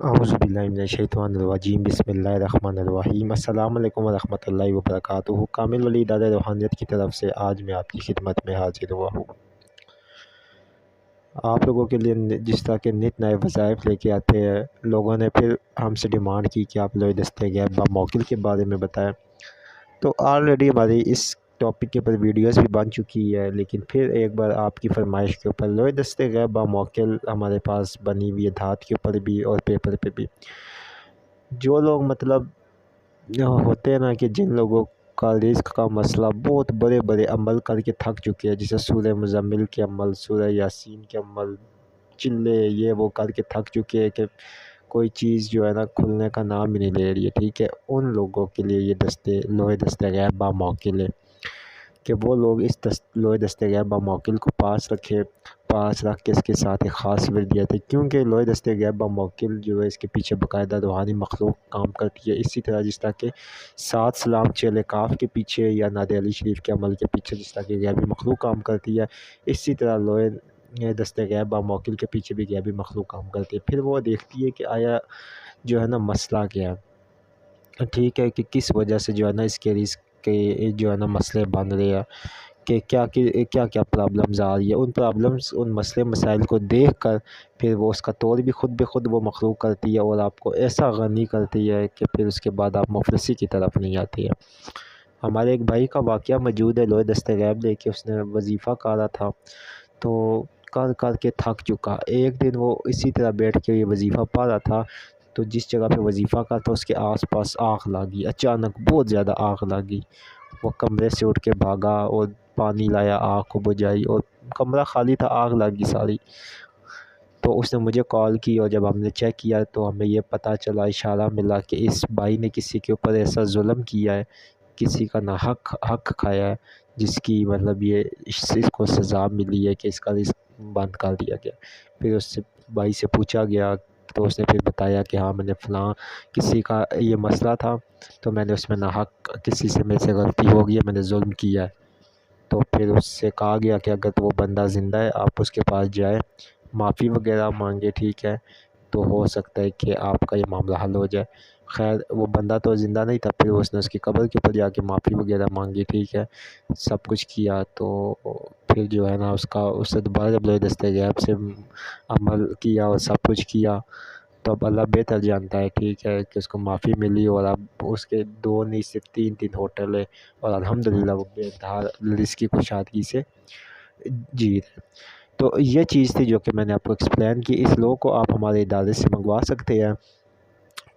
اعوذ باللہ من الشیطان الرجیم، بسم اللہ الرحمن الرحیم۔ السلام علیکم ورحمۃ اللہ وبرکاتہ۔ کامل ولی ادارہ روحانیت کی طرف سے آج میں آپ کی خدمت میں حاضر ہوا ہوں۔ آپ لوگوں کے لیے جس طرح کے نت نئے وظائف لے کے آتے ہیں، لوگوں نے پھر ہم سے ڈیمانڈ کی کہ آپ لوہے دستِ غیب باموکل کے بارے میں بتائیں، تو آلریڈی ہماری اس ٹاپک کے اوپر ویڈیوز بھی بن چکی ہے، لیکن پھر ایک بار آپ کی فرمائش کے اوپر لوہے دستِ غیب باموکل ہمارے پاس بنی ہوئی ہے، دھات کے اوپر بھی اور پیپر پہ بھی۔ جو لوگ مطلب ہوتے ہیں نا کہ جن لوگوں کا رزق کا مسئلہ بہت بڑے بڑے عمل کر کے تھک چکے ہیں، جیسے سورہ مزمل کے عمل، سورہ یاسین کے عمل، چلے یہ وہ کر کے تھک چکے ہیں کہ کوئی چیز جو ہے نا کھلنے کا نام ہی نہیں لے رہی ہے، ٹھیک ہے، ان لوگوں کے لیے یہ لوہے دستِ غیب باموکل ہے کہ وہ لوگ اس لوہے دستِ غیب باموکل کو پاس رکھ کے اس کے ساتھ ایک خاص ورد دیا تھا، کیونکہ لوہے دستِ غیب باموکل جو ہے اس کے پیچھے باقاعدہ روحانی مخلوق کام کرتی ہے، اسی طرح جس طرح کہ 7 سلام چیلے کاف کے پیچھے یا ناد علی شریف کے عمل کے پیچھے جس طرح کہ غیبی مخلوق کام کرتی ہے، اسی طرح لوہے دستِ غیب باموکل کے پیچھے بھی غیبی مخلوق کام کرتی ہے۔ پھر وہ دیکھتی ہے کہ آیا جو ہے نا مسئلہ کیا ہے، ٹھیک ہے، کہ کس وجہ سے جو ہے نا اس کے رزق کے جو ہے نا مسئلے بن رہے ہیں، کہ کیا پرابلمز آ رہی ہے، ان پرابلمز ان مسئلے مسائل کو دیکھ کر پھر وہ اس کا طور بھی خود بخود وہ مخلوق کرتی ہے اور آپ کو ایسا غنی کرتی ہے کہ پھر اس کے بعد آپ مفلسی کی طرف نہیں آتی ہے۔ ہمارے ایک بھائی کا واقعہ موجود ہے، لوہے دستِ غیب لے کے اس نے وظیفہ کرا تھا، تو کر کے تھک چکا، ایک دن وہ اسی طرح بیٹھ کے یہ وظیفہ پا رہا تھا، تو جس جگہ پہ وظیفہ کا تھا اس کے آس پاس آگ لگی، اچانک بہت زیادہ آگ لگی، وہ کمرے سے اٹھ کے بھاگا اور پانی لایا، آگ کو بجھائی، اور کمرہ خالی تھا، آگ لگی ساری۔ تو اس نے مجھے کال کی اور جب ہم نے چیک کیا تو ہمیں یہ پتہ چلا، اشارہ ملا کہ اس بھائی نے کسی کے اوپر ایسا ظلم کیا ہے، کسی کا حق کھایا ہے، جس کی مطلب یہ اس کو سزا ملی ہے کہ اس کا رزق بند کر دیا گیا۔ پھر اس سے بھائی سے پوچھا گیا تو اس نے پھر بتایا کہ ہاں میں نے فلاں کسی کا یہ مسئلہ تھا، تو میں نے اس میں ناحق کسی سے میرے سے غلطی ہو گئی ہے، میں نے ظلم کیا ہے۔ تو پھر اس سے کہا گیا کہ اگر وہ بندہ زندہ ہے آپ اس کے پاس جائیں، معافی وغیرہ مانگے، ٹھیک ہے، تو ہو سکتا ہے کہ آپ کا یہ معاملہ حل ہو جائے۔ خیر وہ بندہ تو زندہ نہیں تھا، پھر اس نے اس کی قبر کے اوپر جا کے معافی وغیرہ مانگی، ٹھیک ہے، سب کچھ کیا، تو پھر جو ہے نا اس سے دوبارہ جب لوہے دستِ غیب سے عمل کیا اور سب کچھ کیا، تو اب اللہ بہتر جانتا ہے، ٹھیک ہے، کہ اس کو معافی ملی اور اب اس کے 2 نہیں صرف 3 ہوٹل ہے، اور الحمدللہ وہ بےدھار رزق کی کشادگی سے جی رہے۔ تو یہ چیز تھی جو کہ میں نے آپ کو ایکسپلین کی۔ اس لوگ کو آپ ہمارے ادارے سے منگوا سکتے ہیں،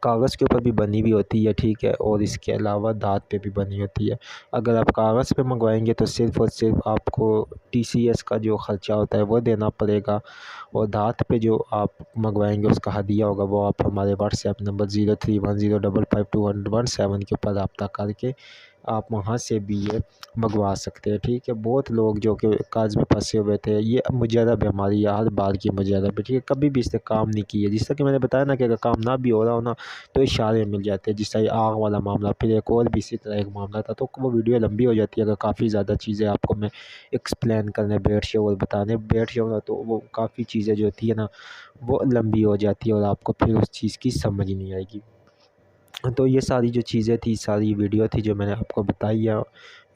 کاغذ کے اوپر بھی بنی ہوئی ہوتی ہے، ٹھیک ہے، اور اس کے علاوہ دھات پہ بھی بنی ہوتی ہے۔ اگر آپ کاغذ پہ منگوائیں گے تو صرف اور صرف آپ کو TCS کا جو خرچہ ہوتا ہے وہ دینا پڑے گا، اور دھات پہ جو آپ منگوائیں گے اس کا ہدیہ ہوگا، وہ آپ ہمارے واٹس ایپ نمبر 0310552117 کے اوپر رابطہ کر کے آپ وہاں سے بھی یہ منگوا سکتے ہیں، ٹھیک ہے۔ بہت لوگ جو کہ قرض میں پھنسے ہوئے تھے، یہ مجرب بیماری ہے، ہر بار کی مجرب ہے، ٹھیک ہے، کبھی بھی اس نے کام نہیں کی ہے، جس طرح کہ میں نے بتایا نا کہ اگر کام نہ بھی ہو رہا ہو نا تو اشارے مل جاتے ہیں، جس طرح یہ آگ والا معاملہ، پھر ایک اور بھی اسی طرح ایک معاملہ تھا، تو وہ ویڈیو لمبی ہو جاتی ہے، اگر کافی زیادہ چیزیں آپ کو میں ایکسپلین کرنے بیٹھ جاؤں اور بتانے بیٹھ جاؤں نا تو وہ کافی چیزیں جو ہوتی ہے نا وہ لمبی ہو جاتی ہے اور آپ کو پھر اس چیز کی سمجھ نہیں آئے گی۔ تو یہ ساری جو چیزیں تھی، ساری ویڈیو تھی جو میں نے آپ کو بتائی ہے،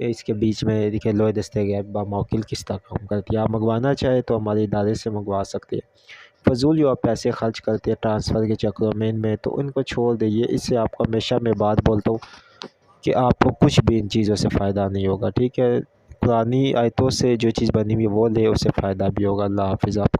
اس کے بیچ میں دیکھیں لوہے دستِ غیب باموکل کس طرح کام کرتی ہے۔ آپ منگوانا چاہیں تو ہمارے ادارے سے منگوا سکتے ہیں۔ فضول جو آپ پیسے خرچ کرتے ہیں ٹرانسفر کے چکروں میں ان میں، تو ان کو چھوڑ دیجیے۔ اس سے آپ کو ہمیشہ میں بات بولتا ہوں کہ آپ کو کچھ بھی ان چیزوں سے فائدہ نہیں ہوگا، ٹھیک ہے۔ قرآنی آیتوں سے جو چیز بنی ہوئی ہے وہ لے، اس سے فائدہ بھی ہوگا۔ اللہ حافظ آپ کو۔